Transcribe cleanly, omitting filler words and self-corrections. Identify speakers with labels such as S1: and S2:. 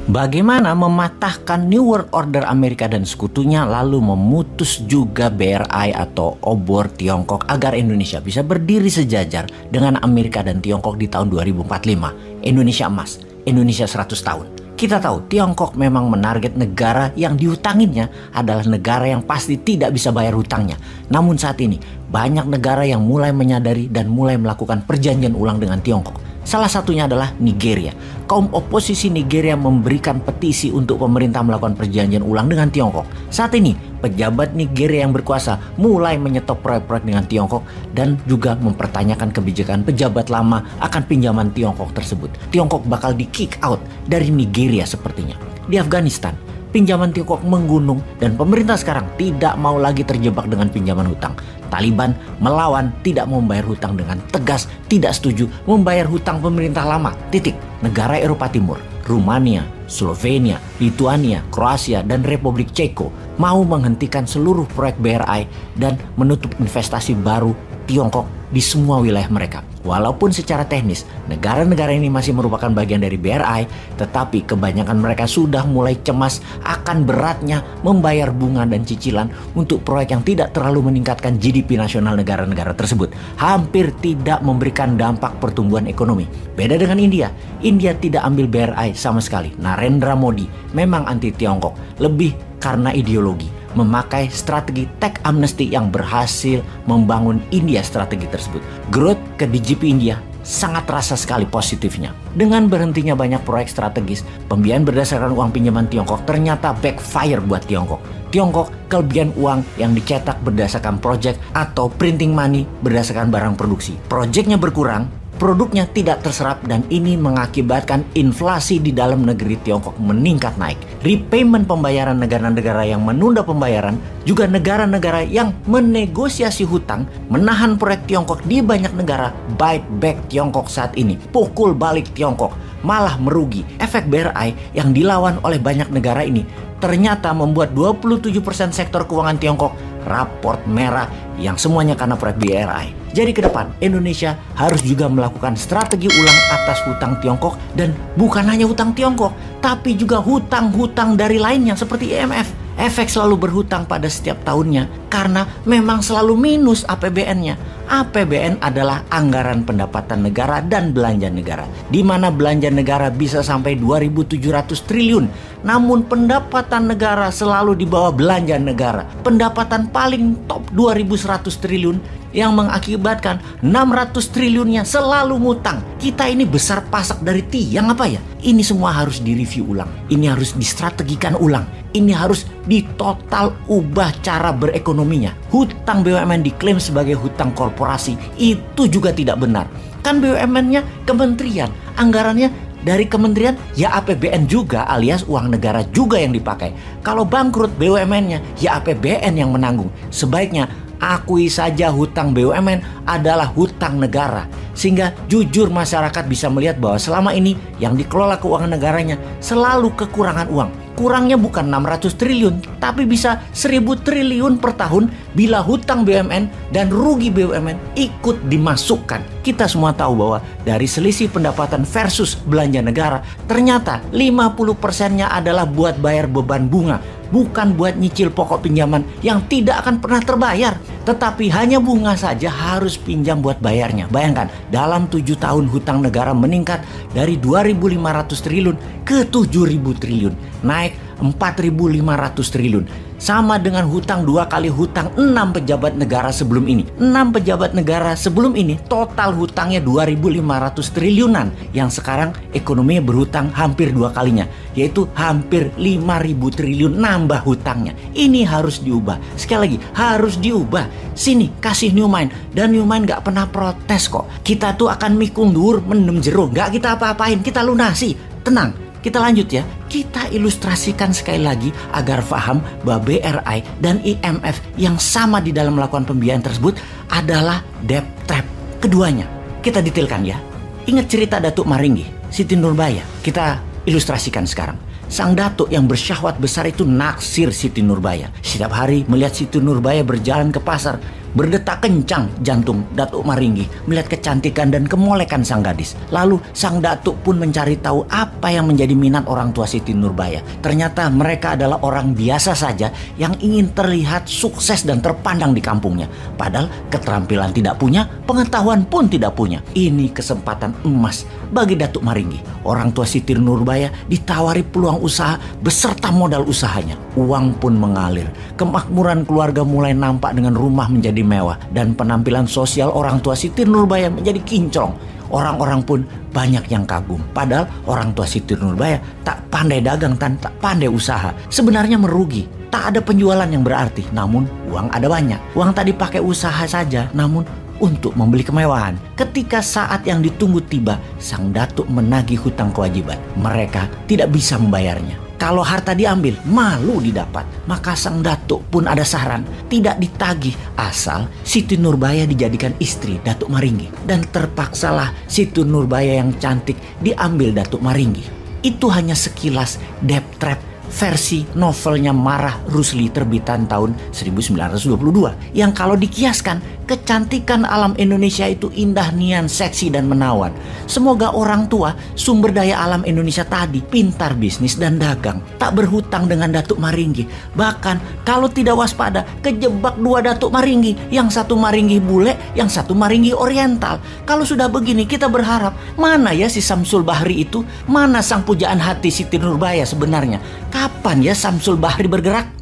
S1: Bagaimana mematahkan New World Order Amerika dan sekutunya, lalu memutus juga BRI atau obor Tiongkok agar Indonesia bisa berdiri sejajar dengan Amerika dan Tiongkok di tahun 2045. Indonesia emas, Indonesia 100 tahun. Kita tahu Tiongkok memang menarget negara yang dihutanginnya adalah negara yang pasti tidak bisa bayar hutangnya. Namun saat ini banyak negara yang mulai menyadari dan mulai melakukan perjanjian ulang dengan Tiongkok. Salah satunya adalah Nigeria. Kaum oposisi Nigeria memberikan petisi untuk pemerintah melakukan perjanjian ulang dengan Tiongkok. Saat ini, pejabat Nigeria yang berkuasa mulai menyetop proyek-proyek dengan Tiongkok dan juga mempertanyakan kebijakan pejabat lama akan pinjaman Tiongkok tersebut. Tiongkok bakal di-kick out dari Nigeria sepertinya. Di Afghanistan, pinjaman Tiongkok menggunung dan pemerintah sekarang tidak mau lagi terjebak dengan pinjaman hutang. Taliban melawan, tidak mau membayar hutang dengan tegas, tidak setuju membayar hutang pemerintah lama. Titik. Negara Eropa Timur, Rumania, Slovenia, Lituania, Kroasia, dan Republik Ceko mau menghentikan seluruh proyek BRI dan menutup investasi baru Tiongkok di semua wilayah mereka. Walaupun secara teknis negara-negara ini masih merupakan bagian dari BRI, tetapi kebanyakan mereka sudah mulai cemas akan beratnya membayar bunga dan cicilan untuk proyek yang tidak terlalu meningkatkan GDP nasional negara-negara tersebut. Hampir tidak memberikan dampak pertumbuhan ekonomi. Beda dengan India. India tidak ambil BRI sama sekali. Narendra Modi memang anti Tiongkok, lebih karena ideologi. Memakai strategi tech amnesty yang berhasil membangun India strategi tersebut. Growth ke DGP India sangat terasa sekali positifnya. Dengan berhentinya banyak proyek strategis, pembiayaan berdasarkan uang pinjaman Tiongkok ternyata backfire buat Tiongkok. Tiongkok kelebihan uang yang dicetak berdasarkan project atau printing money berdasarkan barang produksi. Projectnya berkurang, produknya tidak terserap, dan ini mengakibatkan inflasi di dalam negeri Tiongkok meningkat naik. Repayment pembayaran negara-negara yang menunda pembayaran, juga negara-negara yang menegosiasi hutang, menahan proyek Tiongkok di banyak negara, bite back Tiongkok saat ini, pukul balik Tiongkok, malah merugi. Efek BRI yang dilawan oleh banyak negara ini ternyata membuat 27% sektor keuangan Tiongkok raport merah, yang semuanya karena proyek BRI. Jadi ke depan Indonesia harus juga melakukan strategi ulang atas hutang Tiongkok, dan bukan hanya hutang Tiongkok, tapi juga hutang-hutang dari lainnya seperti IMF. Efek selalu berhutang pada setiap tahunnya karena memang selalu minus APBN-nya. APBN adalah anggaran pendapatan negara dan belanja negara, di mana belanja negara bisa sampai 2.700 triliun. Namun pendapatan negara selalu di bawah belanja negara. Pendapatan paling top 2.100 triliun yang mengakibatkan 600 triliunnya selalu ngutang. Kita ini besar pasak dari tiang apa ya? Ini semua harus direview ulang. Ini harus distrategikan ulang. Ini harus ditotal ubah cara berekonominya. Hutang BUMN diklaim sebagai hutang korporasi, itu juga tidak benar. Kan BUMN-nya kementerian, anggarannya dari kementerian ya APBN juga, alias uang negara juga yang dipakai. Kalau bangkrut BUMN-nya ya APBN yang menanggung. Sebaiknya akui saja hutang BUMN adalah hutang negara, sehingga jujur masyarakat bisa melihat bahwa selama ini yang dikelola keuangan negaranya selalu kekurangan uang. Kurangnya bukan 600 triliun, tapi bisa 1.000 triliun per tahun bila hutang BUMN dan rugi BUMN ikut dimasukkan. Kita semua tahu bahwa dari selisih pendapatan versus belanja negara, ternyata 50%-nya adalah buat bayar beban bunga, bukan buat nyicil pokok pinjaman yang tidak akan pernah terbayar. Tetapi hanya bunga saja harus pinjam buat bayarnya. Bayangkan, dalam 7 tahun hutang negara meningkat dari 2.500 triliun ke 7.000 triliun. Naik 4.500 triliun. Sama dengan hutang 2 kali hutang 6 pejabat negara sebelum ini. 6 pejabat negara sebelum ini total hutangnya 2.500 triliunan. Yang sekarang ekonominya berhutang hampir 2 kalinya, yaitu hampir 5.000 triliun nambah hutangnya. Ini harus diubah. Sekali lagi, harus diubah. Sini, kasih New Mind. Dan New Mind gak pernah protes kok. Kita tuh akan mikul dur, mendem jeruk. Gak kita apa-apain, kita lunasi. Tenang. Kita lanjut ya, kita ilustrasikan sekali lagi agar paham bahwa BRI dan IMF yang sama di dalam melakukan pembiayaan tersebut adalah debt trap. Keduanya, kita detailkan ya. Ingat cerita Datuk Maringgi, Siti Nurbaya. Kita ilustrasikan sekarang. Sang datuk yang bersyahwat besar itu naksir Siti Nurbaya. Setiap hari melihat Siti Nurbaya berjalan ke pasar, Berdetak kencang jantung Datuk Maringgi melihat kecantikan dan kemolekan sang gadis. Lalu sang datuk pun mencari tahu apa yang menjadi minat orang tua Siti Nurbaya. Ternyata mereka adalah orang biasa saja yang ingin terlihat sukses dan terpandang di kampungnya. Padahal keterampilan tidak punya, pengetahuan pun tidak punya. Ini kesempatan emas bagi Datuk Maringgi. Orang tua Siti Nurbaya ditawari peluang usaha beserta modal usahanya. Uang pun mengalir. Kemakmuran keluarga mulai nampak dengan rumah menjadi mewah dan penampilan sosial orang tua Siti Nurbaya menjadi kinclong. Orang-orang pun banyak yang kagum. Padahal orang tua Siti Nurbaya tak pandai dagang dan tak pandai usaha. Sebenarnya merugi. Tak ada penjualan yang berarti, namun uang ada banyak. Uang tak dipakai usaha saja, namun untuk membeli kemewahan. Ketika saat yang ditunggu tiba, sang datuk menagih hutang kewajiban. Mereka tidak bisa membayarnya. Kalau harta diambil, malu didapat. Maka sang datuk pun ada saran, tidak ditagih asal Siti Nurbaya dijadikan istri Datuk Maringgi. Dan terpaksalah Siti Nurbaya yang cantik diambil Datuk Maringgi. Itu hanya sekilas debt trap versi novelnya Marah Rusli terbitan tahun 1922 yang kalau dikiaskan kecantikan alam Indonesia itu indah, nian, seksi dan menawan. Semoga orang tua sumber daya alam Indonesia tadi pintar bisnis dan dagang, tak berhutang dengan Datuk Maringgi. Bahkan kalau tidak waspada kejebak dua Datuk Maringgi, yang satu Maringgi bule, yang satu Maringgi oriental. Kalau sudah begini kita berharap mana ya si Samsul Bahri itu, mana sang pujaan hati Siti Nurbaya sebenarnya? Kapan ya Samsul Bahri bergerak?